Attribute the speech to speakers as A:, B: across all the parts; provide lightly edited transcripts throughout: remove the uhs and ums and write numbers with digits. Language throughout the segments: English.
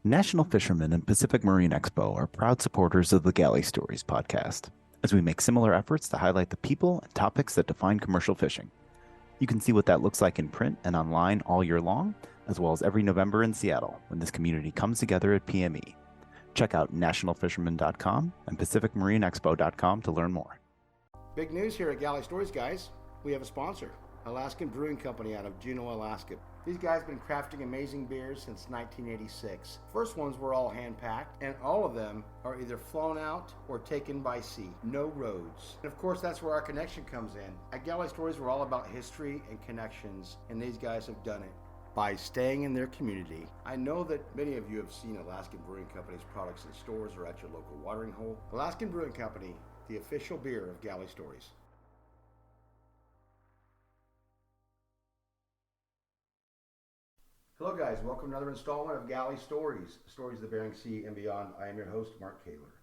A: National Fishermen and Pacific Marine Expo are proud supporters of the Galley Stories podcast, as we make similar efforts to highlight the people and topics that define commercial fishing. You can see what that looks like in print and online all year long, as well as every November in Seattle when this community comes together at PME. Check out nationalfisherman.com and pacificmarineexpo.com to learn more.
B: Big news here at Galley Stories, guys. We have a sponsor, Alaskan Brewing Company out of Juneau, Alaska. These guys have been crafting amazing beers since 1986. First ones were all hand-packed, and all of them are either flown out or taken by sea. No roads. And of course, that's where our connection comes in. At Galley Stories, we're all about history and connections, and these guys have done it by staying in their community. I know that many of you have seen Alaskan Brewing Company's products in stores or at your local watering hole. Alaskan Brewing Company, the official beer of Galley Stories. Hello guys, welcome to another installment of Galley Stories, Stories of the Bering Sea and beyond. I am your host, Mark Kaler.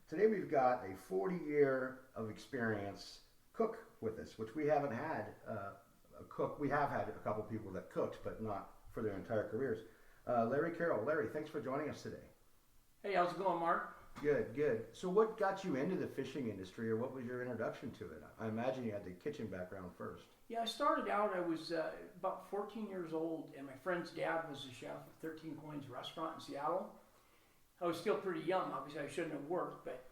B: Today we've got a 40-year of experience cook with us, which we haven't had a cook. We have had a couple people that cooked, but not for their entire careers. Larry Carrol. Larry, thanks for joining us today.
C: Hey, how's it going, Mark?
B: Good. So what got you into the fishing industry, or what was your introduction to it? I imagine you had the kitchen background first.
C: Yeah, I started out, I was about 14 years old, and my friend's dad was a chef at 13 Coins Restaurant in Seattle. I was still pretty young, obviously I shouldn't have worked, but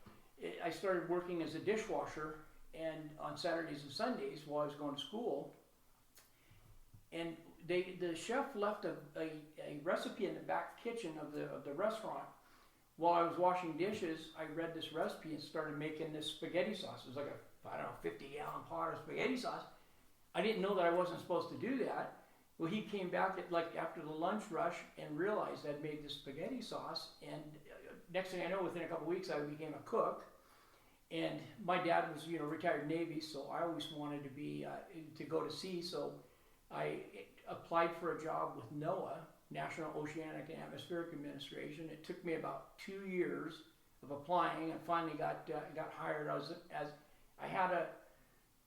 C: I started working as a dishwasher and on Saturdays and Sundays while I was going to school. And the chef left a recipe in the back kitchen of the restaurant. While I was washing dishes, I read this recipe and started making this spaghetti sauce. It was like a 50-gallon pot of spaghetti sauce. I didn't know that I wasn't supposed to do that. Well, he came back after the lunch rush and realized I'd made this spaghetti sauce. And next thing I know, within a couple of weeks, I became a cook. And my dad was, retired Navy, so I always wanted to go to sea. So I applied for a job with NOAA, National Oceanic and Atmospheric Administration. It took me about 2 years of applying, and finally got hired. I had a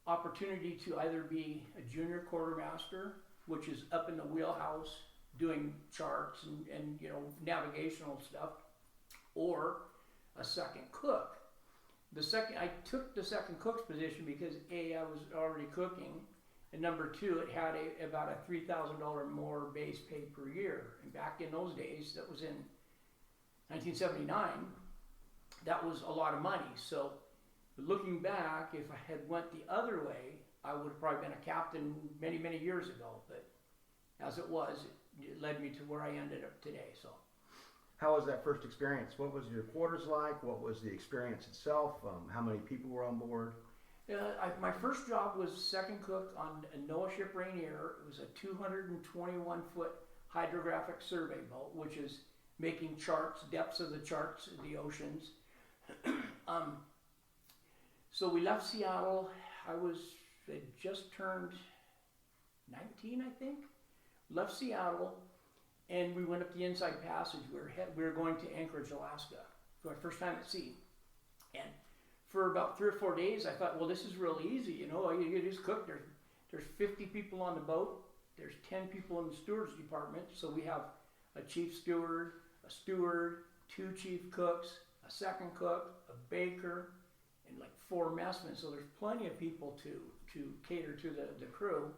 C: opportunity to either be a junior quartermaster, which is up in the wheelhouse doing charts and navigational stuff, or a second cook. I took the second cook's position because A, I was already cooking, and number two, it had about a $3,000 more base pay per year. And back in those days, that was in 1979, that was a lot of money. So looking back, if I had went the other way, I would have probably been a captain many, many years ago. But as it was, it led me to where I ended up today. So,
B: how was that first experience? What was your quarters like? What was the experience itself? How many people were on board?
C: My first job was second cook on a NOAA ship Rainier. It was a 221-foot hydrographic survey boat, which is making charts, depths of the charts of the oceans. So we left Seattle. I had just turned 19, I think. Left Seattle, and we went up the Inside Passage. We were going to Anchorage, Alaska, for my first time at sea. And for about 3 or 4 days, I thought, well, this is real easy. You just cook. There's 50 people on the boat. There's 10 people in the steward's department. So we have a chief steward, a steward, 2 chief cooks, a second cook, a baker, and like 4 messmen. So there's plenty of people to cater to the crew.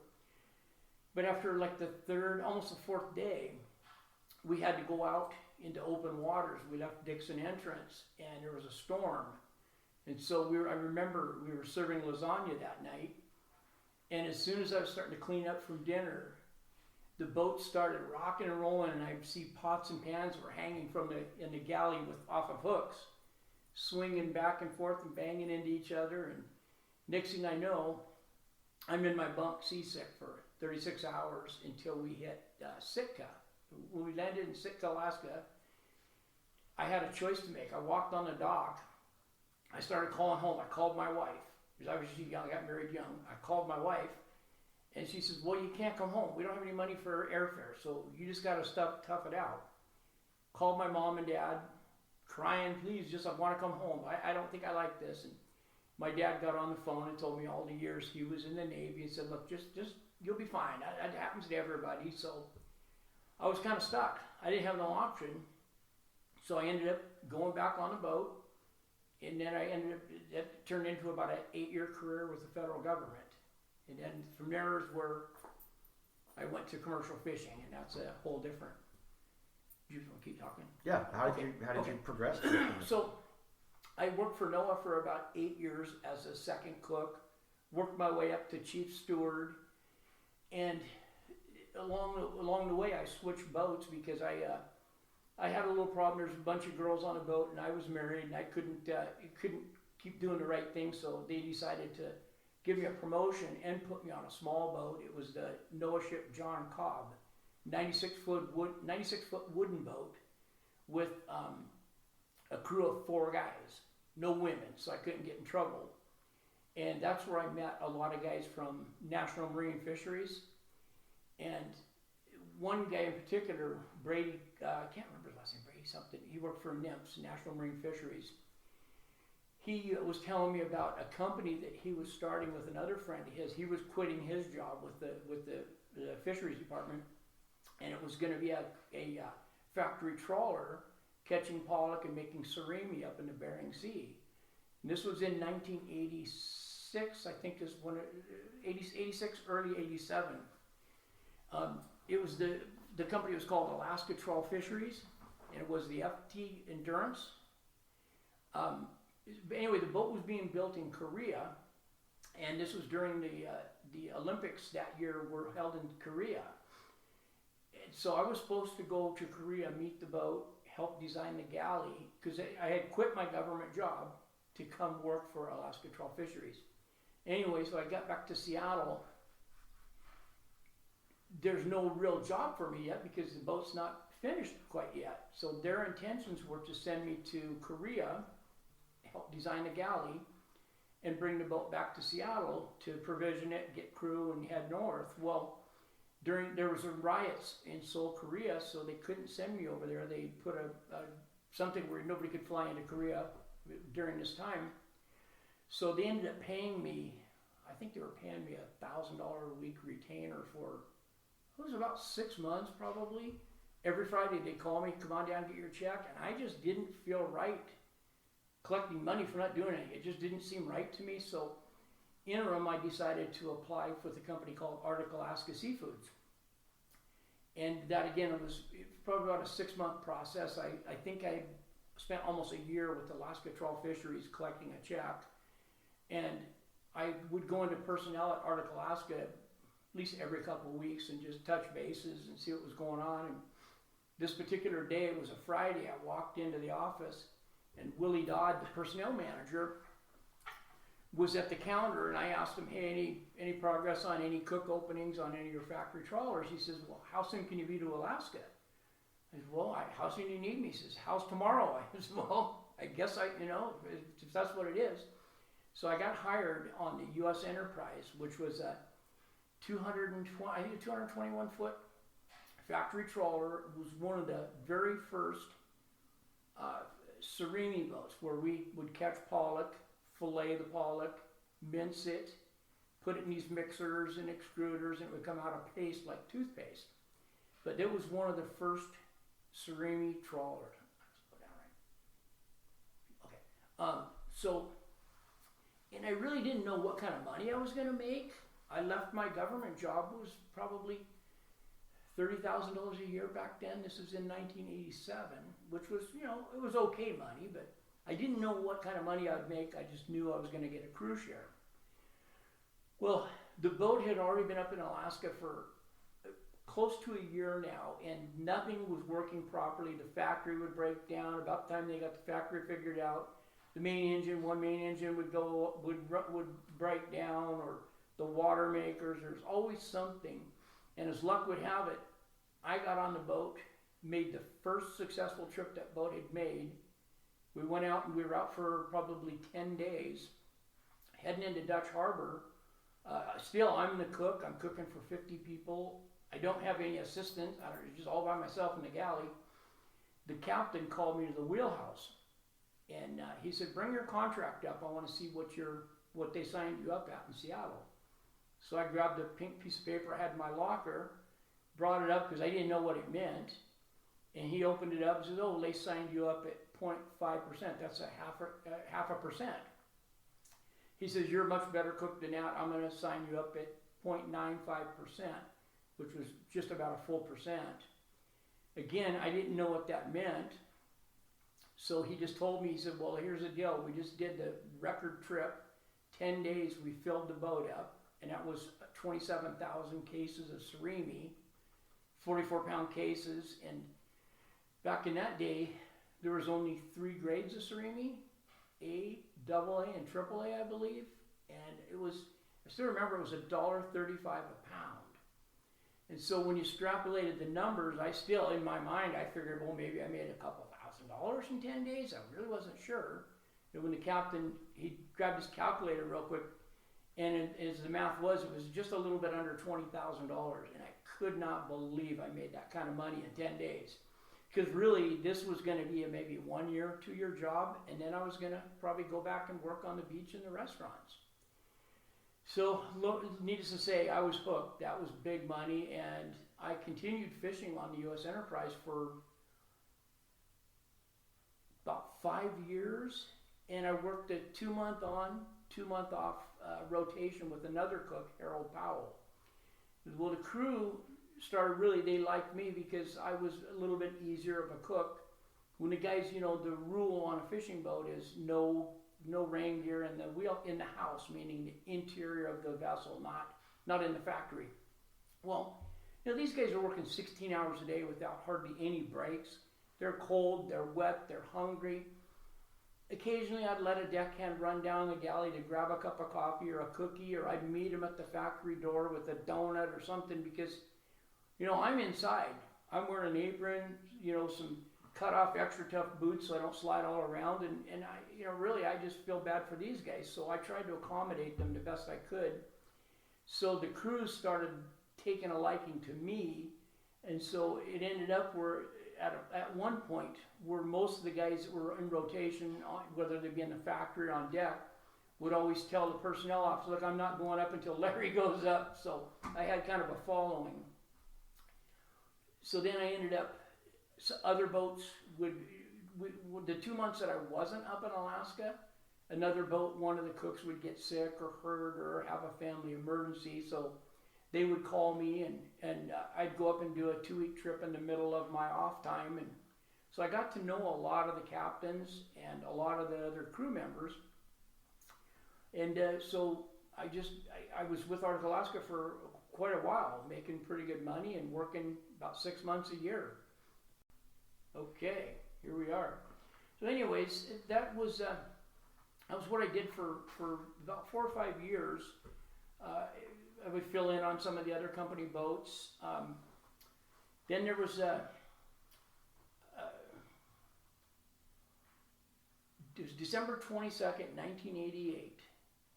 C: But after like the third, almost the 4th day, we had to go out into open waters. We left Dixon Entrance, and there was a storm. And so I remember we were serving lasagna that night, and as soon as I was starting to clean up from dinner, the boat started rocking and rolling, and I'd see pots and pans were hanging in the galley off of hooks, swinging back and forth and banging into each other. And next thing I know, I'm in my bunk seasick for 36 hours until we hit Sitka. When we landed in Sitka, Alaska, I had a choice to make. I walked on the dock. I started calling home. I called my wife, because I was young, I got married young. I called my wife, and she says, well, you can't come home. We don't have any money for airfare, so you just got to tough it out. Called my mom and dad, crying, please, I want to come home. I don't think I like this. And my dad got on the phone and told me all the years he was in the Navy and said, look, just you'll be fine. That happens to everybody. So I was kind of stuck. I didn't have no option. So I ended up going back on the boat, and then that turned into about an 8-year career with the federal government. And then from there is where I went to commercial fishing, and that's a whole different. You just want to keep talking?
B: Yeah. How did you progress to it?
C: So I worked for NOAA for about 8 years as a second cook, worked my way up to chief steward, and along the way I switched boats because I had a little problem. There's a bunch of girls on a boat, and I was married, and I couldn't keep doing the right thing, so they decided to give me a promotion and put me on a small boat. It was the NOAA ship John Cobb, 96-foot wooden boat with a crew of 4 guys, no women, so I couldn't get in trouble. And that's where I met a lot of guys from National Marine Fisheries. And one guy in particular, Brady, I can't remember his last name, Brady something, he worked for NIMS, National Marine Fisheries. He was telling me about a company that he was starting with another friend of his. He was quitting his job with the fisheries department, and it was going to be a factory trawler catching pollock and making surimi up in the Bering Sea. And this was in 1986, I think is when 86, early 87. It was the company was called Alaska Trawl Fisheries, and it was the FT Endurance. Anyway, the boat was being built in Korea, and this was during the Olympics that year were held in Korea. And so I was supposed to go to Korea, meet the boat, help design the galley, because I had quit my government job to come work for Alaska Trawl Fisheries. Anyway, so I got back to Seattle. There's no real job for me yet because the boat's not finished quite yet. So their intentions were to send me to Korea, help design the galley, and bring the boat back to Seattle to provision it, get crew, and head north. Well, there was riots in Seoul, Korea, so they couldn't send me over there. They put something where nobody could fly into Korea during this time. So they ended up paying me, I think they were paying me $1,000 a week retainer for, it was about 6 months probably. Every Friday they'd call me, come on down, get your check, and I just didn't feel right collecting money for not doing anything. It just didn't seem right to me. So interim, I decided to apply with a company called Arctic Alaska Seafoods. And that again, it was probably about a 6-month process. I think I spent almost a year with Alaska Trawl Fisheries collecting a check. And I would go into personnel at Arctic Alaska at least every couple of weeks and just touch bases and see what was going on. And this particular day, it was a Friday, I walked into the office, and Willie Dodd, the personnel manager, was at the counter, and I asked him, hey, any progress on any cook openings on any of your factory trawlers? He says, well, how soon can you be to Alaska? I said, well, how soon do you need me? He says, how's tomorrow? I said, well, I guess if that's what it is. So I got hired on the U.S. Enterprise, which was a 221 foot factory trawler. It was one of the very first surimi boats where we would catch pollock, fillet the pollock, mince it, put it in these mixers and extruders, and it would come out a paste like toothpaste. But it was one of the first surimi trawlers. Okay. And I really didn't know what kind of money I was going to make. I left my government job, was probably $30,000 a year back then. This was in 1987, which was, it was okay money, but I didn't know what kind of money I'd make. I just knew I was going to get a crew share. Well, the boat had already been up in Alaska for close to a year now, and nothing was working properly. The factory would break down. About the time they got the factory figured out, one main engine would break down, or the water makers. There's always something. And as luck would have it, I got on the boat, made the first successful trip that boat had made. We went out, and we were out for probably 10 days, heading into Dutch Harbor. Still, I'm the cook. I'm cooking for 50 people. I don't have any assistants. I'm just all by myself in the galley. The captain called me to the wheelhouse, and he said, bring your contract up. I want to see what they signed you up at in Seattle. So I grabbed a pink piece of paper I had in my locker, brought it up because I didn't know what it meant. And he opened it up and says, oh, they signed you up at 0.5%. That's a half a percent. He says, you're a much better cook than that. I'm going to sign you up at 0.95%, which was just about a full percent. Again, I didn't know what that meant. So he just told me, he said, well, here's the deal. We just did the record trip. 10 days we filled the boat up, and that was 27,000 cases of surimi, 44-pound cases. And back in that day, there was only 3 grades of surimi, A, AA, and AAA, I believe. And it was, I still remember, it was $1.35 a pound. And so when you extrapolated the numbers, I still, in my mind, I figured, well, maybe I made a couple $1,000 in 10 days. I really wasn't sure. And when the captain, he grabbed his calculator real quick, and as the math was, it was just a little bit under $20,000. And I could not believe I made that kind of money in 10 days. Because really, this was going to be a maybe 1 year, 2 year job, and then I was going to probably go back and work on the beach and the restaurants. So, needless to say, I was hooked. That was big money, and I continued fishing on the U.S. Enterprise for about 5 years, and I worked a 2-month on, 2-month off rotation with another cook, Carrol. Well, the crew started really, they liked me because I was a little bit easier of a cook. When the guys, you know, the rule on a fishing boat is no rain gear in the wheel in the house, meaning the interior of the vessel, not in the factory. Well, you know, these guys are working 16 hours a day without hardly any breaks. They're cold, they're wet, they're hungry. Occasionally I'd let a deckhand run down the galley to grab a cup of coffee or a cookie, or I'd meet him at the factory door with a donut or something, because, you know, I'm inside. I'm wearing an apron, you know, some cut off extra tough boots so I don't slide all around, and I, you know, really I just feel bad for these guys, so I tried to accommodate them the best I could. So the crews started taking a liking to me, and so it ended up where at one point where most of the guys that were in rotation, whether they be in the factory or on deck, would always tell the personnel officer, look, I'm not going up until Larry goes up. So I had kind of a following. So then I ended up, so other boats would the 2 months that I wasn't up in Alaska, another boat, one of the cooks would get sick or hurt or have a family emergency. So they would call me, and I'd go up and do a 2-week trip in the middle of my off time. And so I got to know a lot of the captains and a lot of the other crew members. And so I was with Arctic Alaska for quite a while, making pretty good money and working about 6 months a year. Okay, here we are. So anyways, that was what I did for about 4 or 5 years. I would fill in on some of the other company boats. Then there was it was December 22nd, 1988.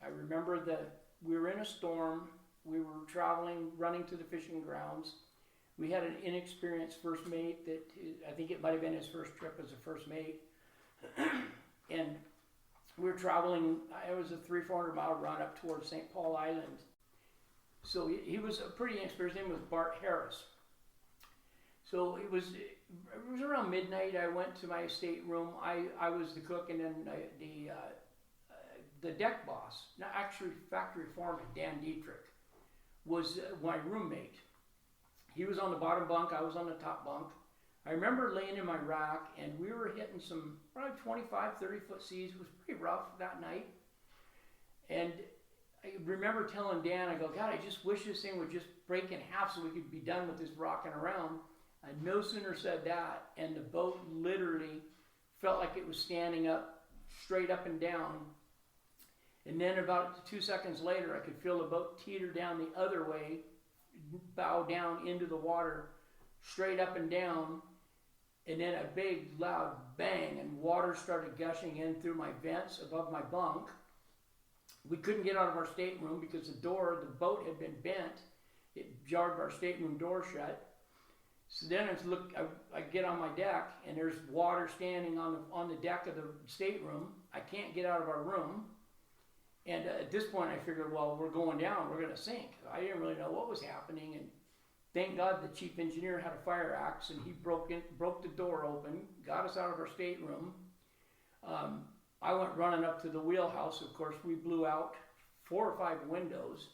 C: I remember that we were in a storm. We were traveling, running to the fishing grounds. We had an inexperienced first mate that I think it might have been his first trip as a first mate. And we were traveling, it was a 300-400 mile run up towards St. Paul Island. So he was a pretty inexperienced. His name was Bart Harris. So it was around midnight. I went to my stateroom. I was the cook, and then the deck boss, not actually factory foreman, Dan Dietrich, was my roommate. He was on the bottom bunk. I was on the top bunk. I remember laying in my rack, and we were hitting some probably 25, 30-foot seas. It was pretty rough that night. And I remember telling Dan, I go, God, I just wish this thing would just break in half so we could be done with this rocking around. I no sooner said that, and the boat literally felt like it was standing up, straight up and down. And then about 2 seconds later, I could feel the boat teeter down the other way, bow down into the water, straight up and down. And then a big, loud bang, and water started gushing in through my vents above my bunk. We couldn't get out of our stateroom because the boat had been bent. It jarred our stateroom door shut. So then I get on my deck, and there's water standing on the deck of the stateroom. I can't get out of our room. And at this point, I figured, well, we're going down. We're going to sink. I didn't really know what was happening. And thank God the chief engineer had a fire axe, and he broke the door open, got us out of our stateroom. I went running up to the wheelhouse. Of course, we blew out 4 or 5 windows.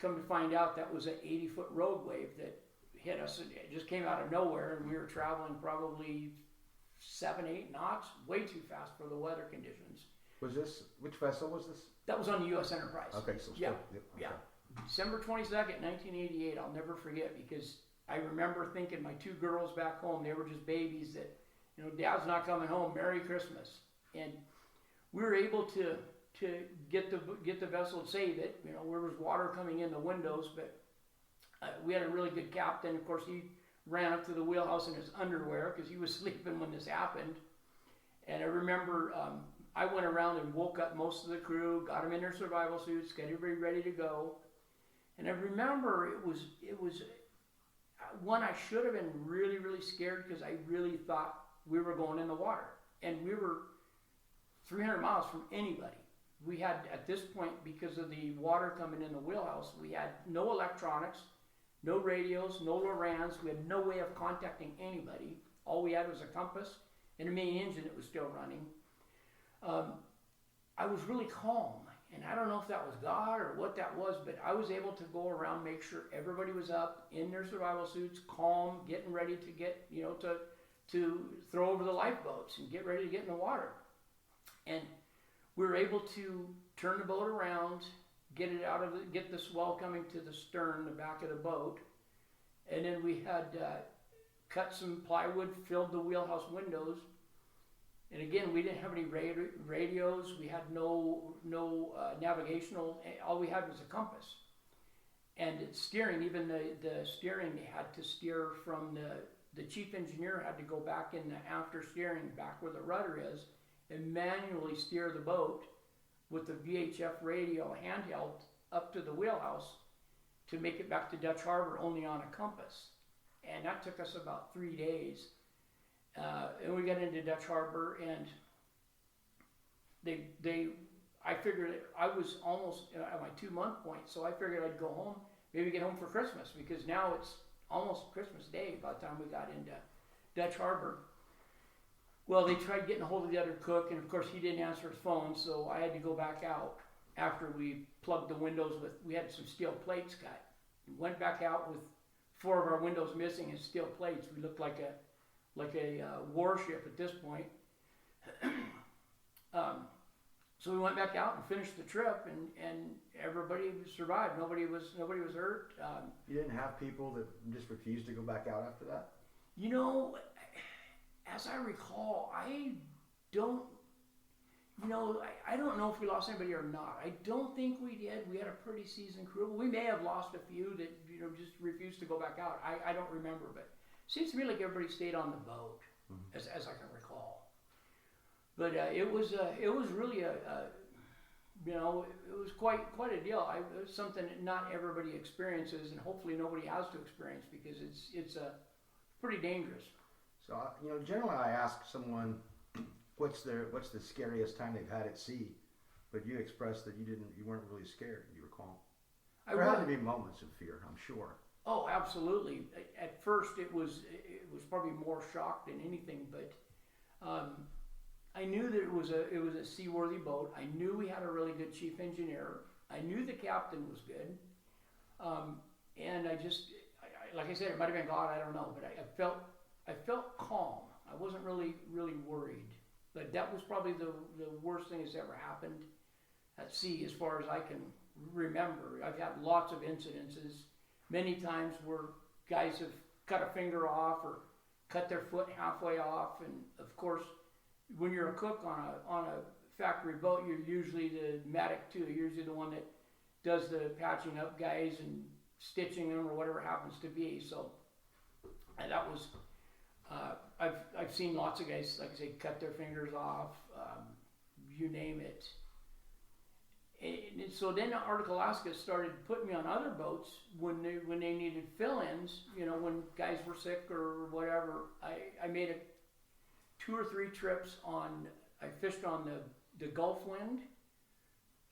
C: Come to find out, that was an 80-foot road wave that hit us. It just came out of nowhere, and we were traveling probably 7-8 knots, way too fast for the weather conditions.
B: Which vessel was this?
C: That was on the U.S. Enterprise.
B: Okay, so
C: yeah,
B: okay.
C: yeah. December 22nd, 1988. I'll never forget, because I remember thinking my 2 girls back home, they were just babies, that, Dad's not coming home. Merry Christmas. And we were able to get the vessel and save it. There was water coming in the windows, but we had a really good captain. Of course, he ran up to the wheelhouse in his underwear because he was sleeping when this happened. And I remember I went around and woke up most of the crew, got them in their survival suits, got everybody ready to go. And I remember it was one, I should have been really, really scared, because I really thought we were going in the water. And we were 300 miles from anybody. We had, at this point, because of the water coming in the wheelhouse, we had no electronics, no radios, no Lorans. We had no way of contacting anybody. All we had was a compass and a main engine that was still running. I was really calm, and I don't know if that was God or what that was, but I was able to go around, make sure everybody was up in their survival suits, calm, getting ready to get, to throw over the lifeboats and get ready to get in the water. And we were able to turn the boat around, get the swell coming to the stern, the back of the boat, and then we had cut some plywood, filled the wheelhouse windows. And again, we didn't have any radios. We had no navigational. All we had was a compass. And it's steering, even the steering, they had to steer from the chief engineer had to go back in the after steering, back where the rudder is, and manually steer the boat with the VHF radio handheld up to the wheelhouse to make it back to Dutch Harbor, only on a compass. And that took us about 3 days. And we got into Dutch Harbor, and I figured I was almost at my 2-month point, so I figured I'd go home, maybe get home for Christmas, because now it's almost Christmas Day by the time we got into Dutch Harbor. Well, they tried getting a hold of the other cook, and of course he didn't answer his phone, so I had to go back out after we plugged the windows we had some steel plates cut. We went back out with 4 of our windows missing and steel plates. We looked like a warship at this point. So we went back out and finished the trip, and everybody survived. Nobody was hurt.
B: You didn't have people that just refused to go back out after that?
C: As I recall, I don't know if we lost anybody or not. I don't think we did. We had a pretty seasoned crew. We may have lost a few that just refused to go back out. I don't remember, but it seems to me like everybody stayed on the boat, as I can recall. But it was really it was quite a deal. It was something that not everybody experiences, and hopefully nobody has to experience, because it's pretty dangerous.
B: So generally I ask someone what's the scariest time they've had at sea, but you expressed that you weren't really scared. You were calm. There had to be moments of fear, I'm sure. Oh,
C: absolutely. At first it was probably more shock than anything, but I knew that it was a seaworthy boat. I knew we had a really good chief engineer. I knew the captain was good, and like I said, it might have been God. I don't know, but I felt calm. I wasn't really worried. But that was probably the worst thing that's ever happened at sea, as far as I can remember. I've had lots of incidences, many times where guys have cut a finger off or cut their foot halfway off, and of course, when you're a cook on a factory boat, you're usually the medic too. You're usually the one that does the patching up guys and stitching them or whatever happens to be. So, and that was, I've seen lots of guys, like I say, cut their fingers off, you name it. And so then Arctic Alaska started putting me on other boats when they needed fill-ins, when guys were sick or whatever. I made 2 or 3 trips I fished on the Gulf Wind,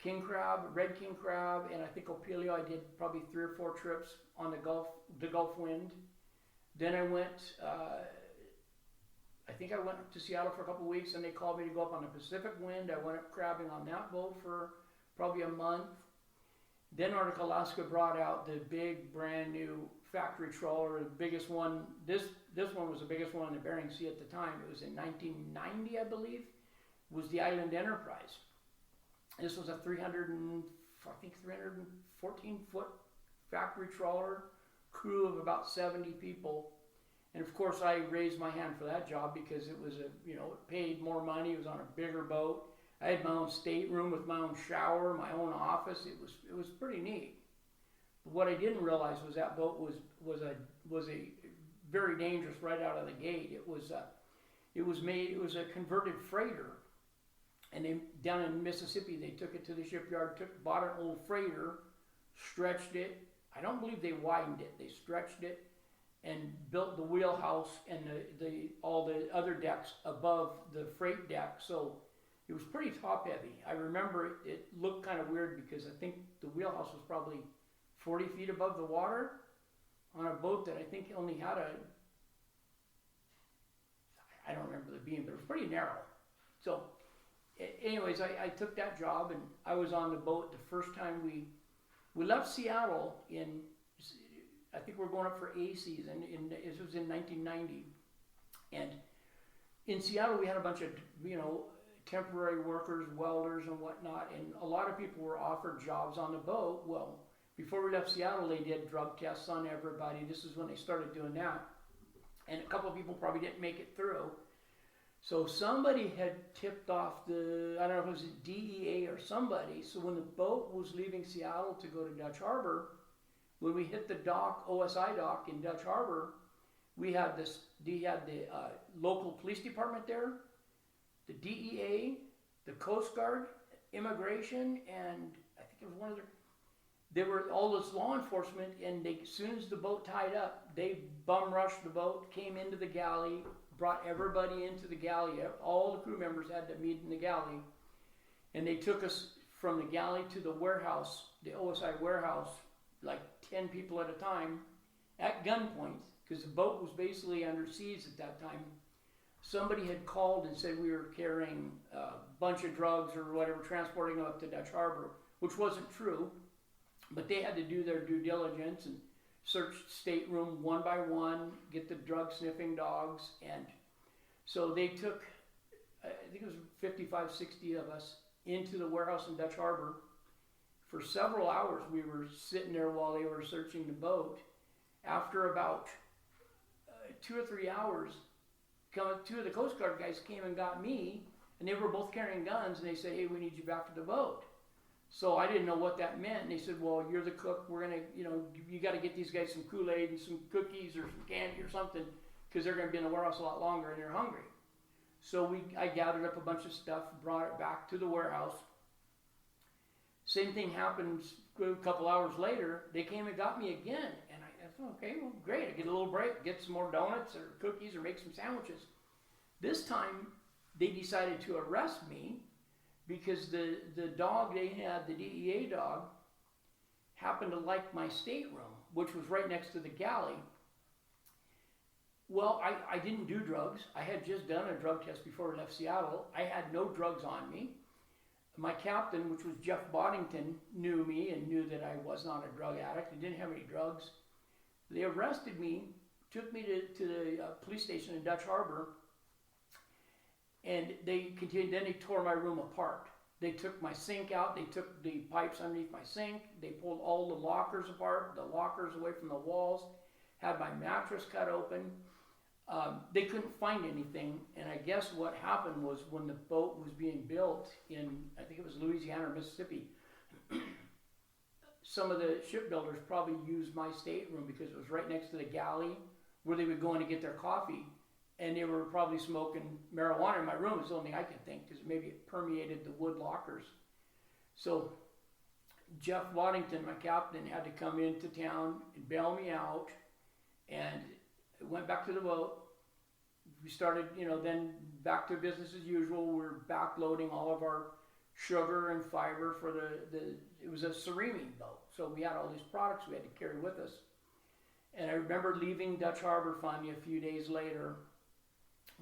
C: king crab, red king crab, and I think opilio. I did probably 3 or 4 trips on the Gulf Wind. Then I went, I think I went to Seattle for a couple of weeks, and they called me to go up on the Pacific Wind. I went up crabbing on that boat for probably a month. Then Arctic Alaska brought out the big brand new factory trawler, the biggest one. This one was the biggest one in the Bering Sea at the time. It was in 1990, I believe, was the Island Enterprise. This was a 314 foot factory trawler, crew of about 70 people. And of course I raised my hand for that job because it was it paid more money. It was on a bigger boat. I had my own stateroom with my own shower, my own office. It was pretty neat. But what I didn't realize was that boat was a very dangerous right out of the gate. It was a converted freighter. And they, down in Mississippi, they took it to the shipyard, bought an old freighter, stretched it. I don't believe they widened it. They stretched it and built the wheelhouse and all the other decks above the freight deck. So it was pretty top heavy. I remember it looked kind of weird because I think the wheelhouse was probably 40 feet above the water on a boat that I think only had I don't remember the beam, but it was pretty narrow. So anyways, I took that job, and I was on the boat the first time we left Seattle in, I think we're going up for A season, this was in 1990. And in Seattle we had a bunch of, temporary workers, welders and whatnot, and a lot of people were offered jobs on the boat. Well, before we left Seattle, they did drug tests on everybody. This is when they started doing that. And a couple of people probably didn't make it through. So somebody had tipped off I don't know if it was a DEA or somebody. So when the boat was leaving Seattle to go to Dutch Harbor, when we hit the dock, OSI dock in Dutch Harbor, we had the local police department there, the DEA, the Coast Guard, immigration, and I think it was one of there were all this law enforcement, and as soon as the boat tied up, they bum rushed the boat, came into the galley, brought everybody into the galley. All the crew members had to meet in the galley, and they took us from the galley to the warehouse, the OSI warehouse, like 10 people at a time, at gunpoint, because the boat was basically under siege at that time. Somebody had called and said we were carrying a bunch of drugs or whatever, transporting them up to Dutch Harbor, which wasn't true, but they had to do their due diligence and search stateroom one by one, get the drug sniffing dogs, and so they took, I think it was 55, 60 of us into the warehouse in Dutch Harbor. For several hours we were sitting there while they were searching the boat. After about 2 or 3 hours, 2 of the Coast Guard guys came and got me, and they were both carrying guns, and they said, hey, we need you back to the boat. So I didn't know what that meant, and they said, well, you're the cook, we're gonna, you gotta get these guys some Kool-Aid and some cookies or some candy or something, because they're gonna be in the warehouse a lot longer and they're hungry. So I gathered up a bunch of stuff, brought it back to the warehouse. Same thing happens a couple hours later, they came and got me again, and I thought, okay, well, great, I get a little break, get some more donuts or cookies or make some sandwiches. This time, they decided to arrest me because the dog they had, the DEA dog, happened to like my stateroom, which was right next to the galley. Well, I didn't do drugs. I had just done a drug test before I left Seattle. I had no drugs on me. My captain, which was Jeff Boddington, knew me and knew that I was not a drug addict. I didn't have any drugs. They arrested me, took me to the police station in Dutch Harbor, and they continued. Then they tore my room apart. They took my sink out. They took the pipes underneath my sink. They pulled all the lockers apart, the lockers away from the walls, had my mattress cut open. They couldn't find anything, and I guess what happened was when the boat was being built in, I think it was Louisiana or Mississippi, some of the shipbuilders probably used my stateroom because it was right next to the galley where they would go in to get their coffee, and they were probably smoking marijuana in my room. Is the only thing I can think, because maybe it permeated the wood lockers. So Jeff Waddington, my captain, had to come into town and bail me out, and went back to the boat. We started, then back to business as usual. We're back loading all of our sugar and fiber for it was a ceramic boat. So we had all these products we had to carry with us. And I remember leaving Dutch Harbor finally a few days later.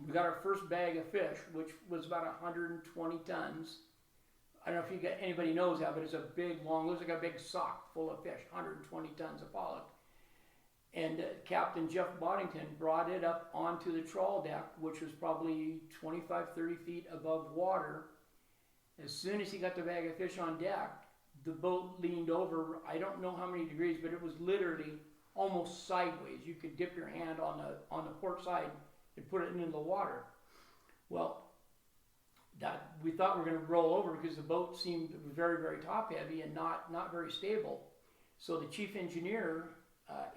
C: We got our first bag of fish, which was about 120 tons. I don't know if anybody knows that, but it's a big, long, looks like a big sock full of fish, 120 tons of pollock. And Captain Jeff Boddington brought it up onto the trawl deck, which was probably 25, 30 feet above water. As soon as he got the bag of fish on deck, the boat leaned over, I don't know how many degrees, but it was literally almost sideways. You could dip your hand on the port side and put it into the water. Well, we thought we were going to roll over because the boat seemed very, very top heavy and not very stable. So the chief engineer,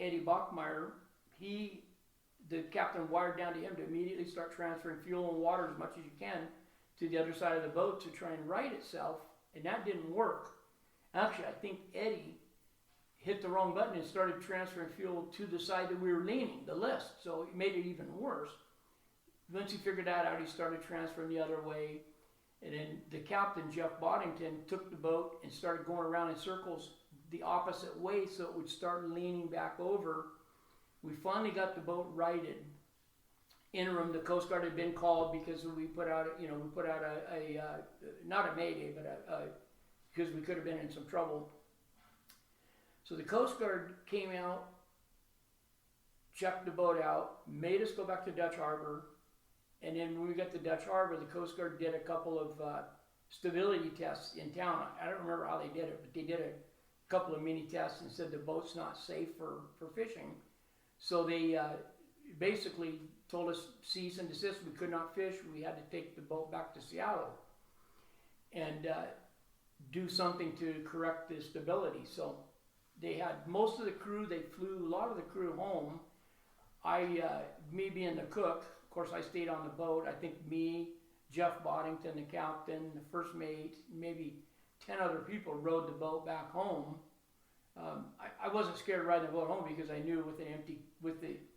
C: Eddie Bachmeyer, the captain wired down to him to immediately start transferring fuel and water as much as you can to the other side of the boat to try and right itself, and that didn't work. Actually, I think Eddie hit the wrong button and started transferring fuel to the side that we were leaning, the list, so it made it even worse. Once he figured that out, he started transferring the other way, and then the captain, Jeff Boddington, took the boat and started going around in circles the opposite way so it would start leaning back over. We finally got the boat righted. Interim, the Coast Guard had been called because we put out not a mayday, but because we could have been in some trouble. So the Coast Guard came out, checked the boat out, made us go back to Dutch Harbor, and then when we got to Dutch Harbor, the Coast Guard did a couple of stability tests in town. I don't remember how they did it, but they did a couple of mini tests and said the boat's not safe for fishing. So they basically told us cease and desist. We could not fish. We had to take the boat back to Seattle and do something to correct the stability. So they had most of the crew, they flew a lot of the crew home. Me being the cook, of course I stayed on the boat. I think me, Jeff Boddington, the captain, the first mate, maybe 10 other people rowed the boat back home. I wasn't scared of riding the boat home because I knew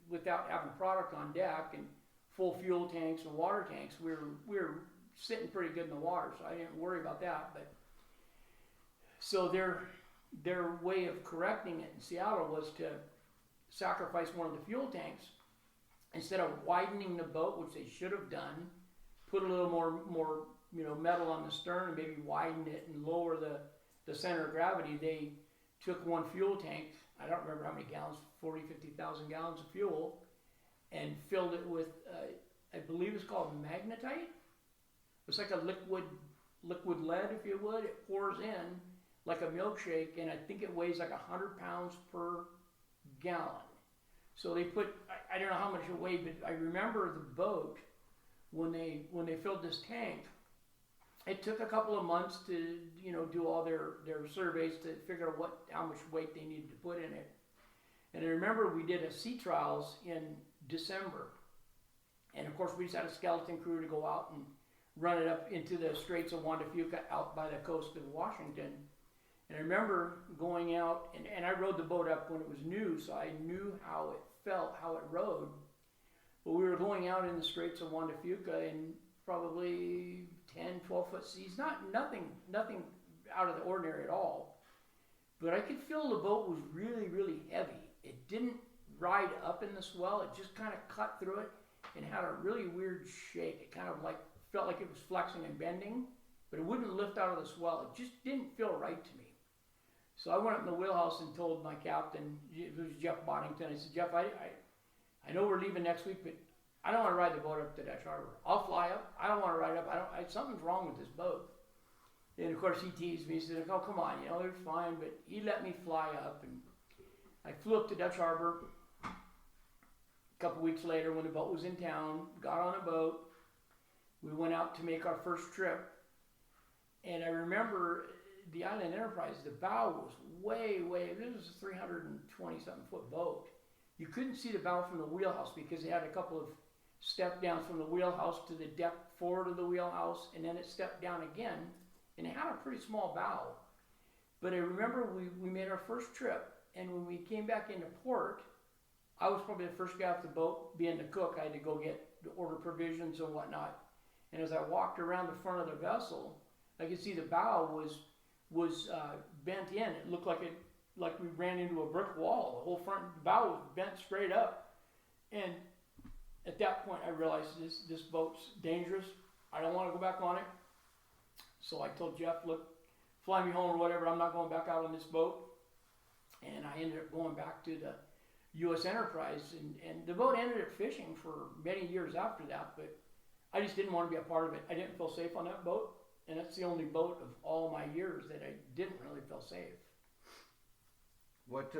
C: without having product on deck and full fuel tanks and water tanks, we were sitting pretty good in the water, so I didn't worry about that. But so their way of correcting it in Seattle was to sacrifice one of the fuel tanks. Instead of widening the boat, which they should have done, put a little more metal on the stern and maybe widen it and lower the center of gravity. They took one fuel tank, I don't remember how many gallons, 40, 50,000 gallons of fuel, and filled it with, I believe it's called magnetite. It's like a liquid lead, if you would. It pours in like a milkshake, and I think it weighs like 100 pounds per gallon. So they put, I don't know how much it weighed, but I remember the boat, when they filled this tank, it took a couple of months to do all their surveys to figure out how much weight they needed to put in it. And I remember we did a sea trials in December, and of course we just had a skeleton crew to go out and run it up into the Straits of Juan de Fuca out by the coast of Washington. And I remember going out, and I rode the boat up when it was new, so I knew how it felt, how it rode. But we were going out in the Straits of Juan de Fuca in probably 10, 12-foot seas, nothing out of the ordinary at all. But I could feel the boat was really, really heavy. It didn't ride up in the swell, it just kind of cut through it and had a really weird shake. It kind of felt like it was flexing and bending, but it wouldn't lift out of the swell. It just didn't feel right to me. So I went up in the wheelhouse and told my captain, who was Jeff Boddington, I said, Jeff, I know we're leaving next week, but I don't want to ride the boat up to Dutch Harbor. I'll fly up. I don't want to ride up. Something's wrong with this boat. And of course he teased me. He said, "Oh, come on, they're fine." But he let me fly up, and I flew up to Dutch Harbor. A couple weeks later, when the boat was in town, got on a boat. We went out to make our first trip, and I remember the Island Enterprise. The bow was way. This was a 320-something foot boat. You couldn't see the bow from the wheelhouse because it had a couple of step downs from the wheelhouse to the deck forward of the wheelhouse, and then it stepped down again, and it had a pretty small bow. But I remember we made our first trip, and when we came back into port, I was probably the first guy off the boat. Being the cook, I had to go order provisions and whatnot. And as I walked around the front of the vessel, I could see the bow was bent in. It looked like we ran into a brick wall. The whole front bow was bent straight up. And at that point, I realized this boat's dangerous. I don't want to go back on it. So I told Jeff, look, fly me home or whatever. I'm not going back out on this boat. And I ended up going back to the U.S. Enterprise. And the boat ended up fishing for many years after that. But I just didn't want to be a part of it. I didn't feel safe on that boat. And that's the only boat of all my years that I didn't really feel safe.
B: What?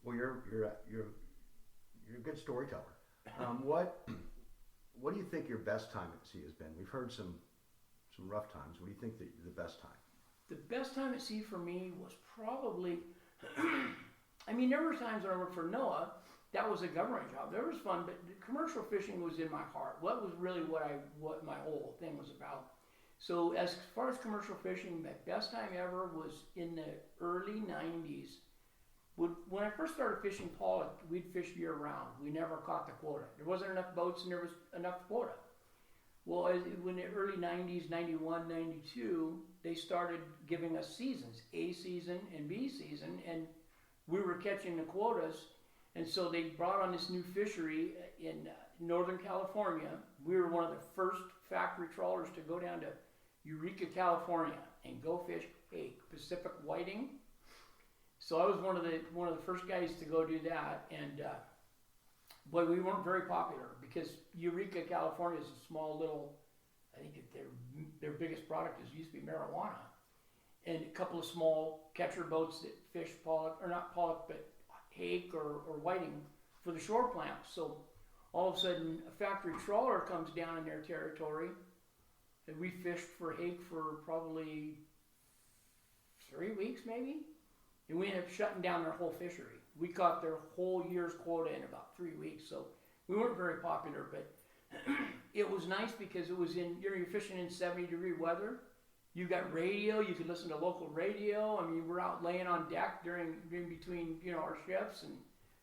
B: Well, you're a good storyteller. What do you think your best time at sea has been? We've heard some rough times. What do you think the best time?
C: The best time at sea for me was probably, I mean, there were times when I worked for NOAA, that was a government job. That was fun, but commercial fishing was in my heart. What was really what my whole thing was about. So as far as commercial fishing, my best time ever was in the early 90s. When I first started fishing pollock, we'd fish year round. We never caught the quota. There wasn't enough boats and there was enough quota. Well, when the early 90s, 91, 92, they started giving us seasons, A season and B season, and we were catching the quotas. And so they brought on this new fishery in Northern California. We were one of the first factory trawlers to go down to Eureka, California, and go fish hake, Pacific whiting. So I was one of the first guys to go do that, and boy, we weren't very popular because Eureka, California is a small little. I think their biggest product used to be marijuana, and a couple of small catcher boats that fish pollock, or not pollock, but hake or whiting for the shore plants. So all of a sudden, a factory trawler comes down in their territory, and we fished for hake for probably 3 weeks, maybe. And we ended up shutting down their whole fishery. We caught their whole year's quota in about 3 weeks. So we weren't very popular, but it was nice because it was you're fishing in 70-degree weather. You got radio, you could listen to local radio. I mean, we're out laying on deck in between, our shifts. And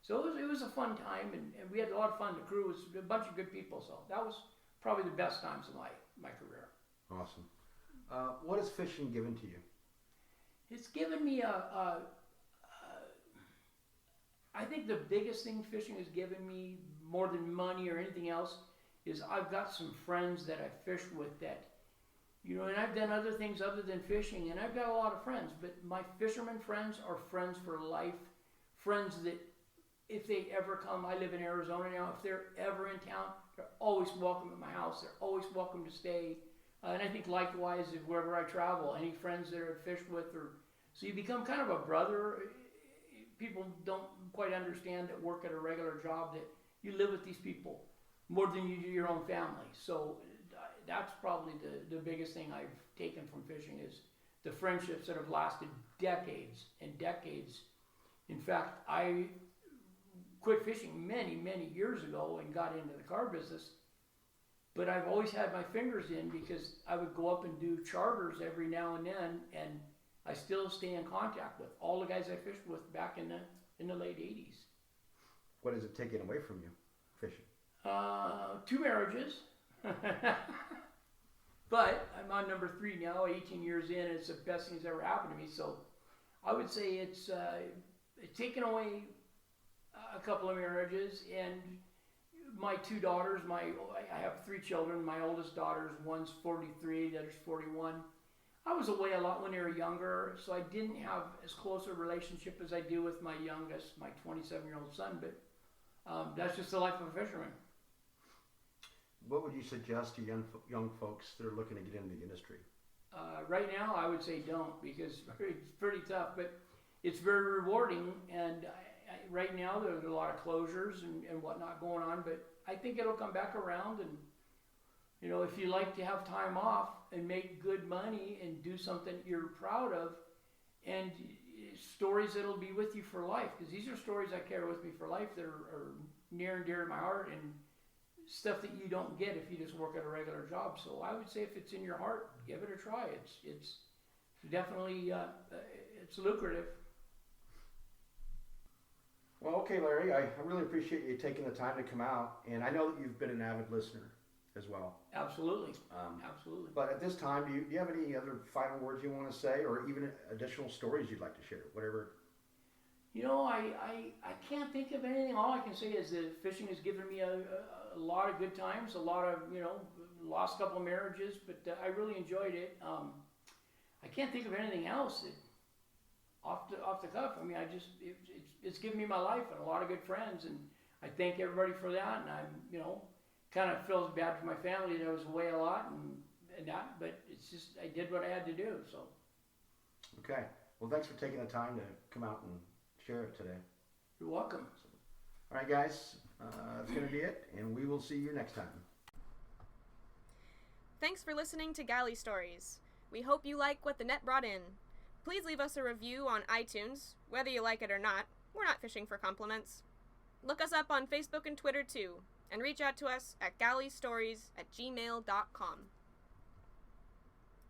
C: so it was a fun time, and we had a lot of fun. The crew was a bunch of good people. So that was probably the best times of my career.
B: Awesome. What has fishing given to you?
C: It's given me I think the biggest thing fishing has given me, more than money or anything else, is I've got some friends that I fished with that, and I've done other things other than fishing, and I've got a lot of friends, but my fisherman friends are friends for life, friends that if they ever come, I live in Arizona now, if they're ever in town, they're always welcome at my house, they're always welcome to stay. And I think likewise, if wherever I travel, any friends that I've fished with, so you become kind of a brother. People don't quite understand that work at a regular job, that you live with these people more than you do your own family. So that's probably the biggest thing I've taken from fishing is the friendships that have lasted decades and decades. In fact, I quit fishing many, many years ago and got into the car business. But I've always had my fingers in because I would go up and do charters every now and then, and I still stay in contact with all the guys I fished with back in the late 80s.
B: What has it taken away from you, fishing?
C: 2 marriages. But I'm on number 3 now, 18 years in, and it's the best thing that's ever happened to me. So I would say it's taken away a couple of marriages, and my 2 daughters, I have 3 children. My oldest daughter's, one's 43, the other's 41. I was away a lot when they were younger, so I didn't have as close a relationship as I do with my youngest, my 27-year-old son, but that's just the life of a fisherman.
B: What would you suggest to young folks that are looking to get into the industry?
C: Right now, I would say don't, because it's pretty tough, but it's very rewarding, and right now there's a lot of closures and whatnot going on, but I think it'll come back around. And if you like to have time off and make good money and do something you're proud of, and stories that'll be with you for life, because these are stories I carry with me for life that are near and dear to my heart, and stuff that you don't get if you just work at a regular job. So I would say if it's in your heart, give it a try. It's definitely it's lucrative.
B: Well, okay, Larry, I really appreciate you taking the time to come out, and I know that you've been an avid listener. as well.
C: Absolutely. Absolutely.
B: But at this time, do you have any other final words you want to say, or even additional stories you'd like to share? Whatever.
C: You know, I can't think of anything. All I can say is that fishing has given me a lot of good times, a lot of, lost a couple of marriages, but I really enjoyed it. I can't think of anything else that, off the cuff. I mean, it's given me my life and a lot of good friends, and I thank everybody for that. And I'm, kind of feels bad for my family that I was away a lot and that, but it's just I did what I had to do. So.
B: Okay. Well, thanks for taking the time to come out and share it today.
C: You're welcome.
B: All right, guys. That's going to be it, and we will see you next time.
D: Thanks for listening to Galley Stories. We hope you like what the net brought in. Please leave us a review on iTunes. Whether you like it or not, we're not fishing for compliments. Look us up on Facebook and Twitter too, and reach out to us at galleystories@gmail.com.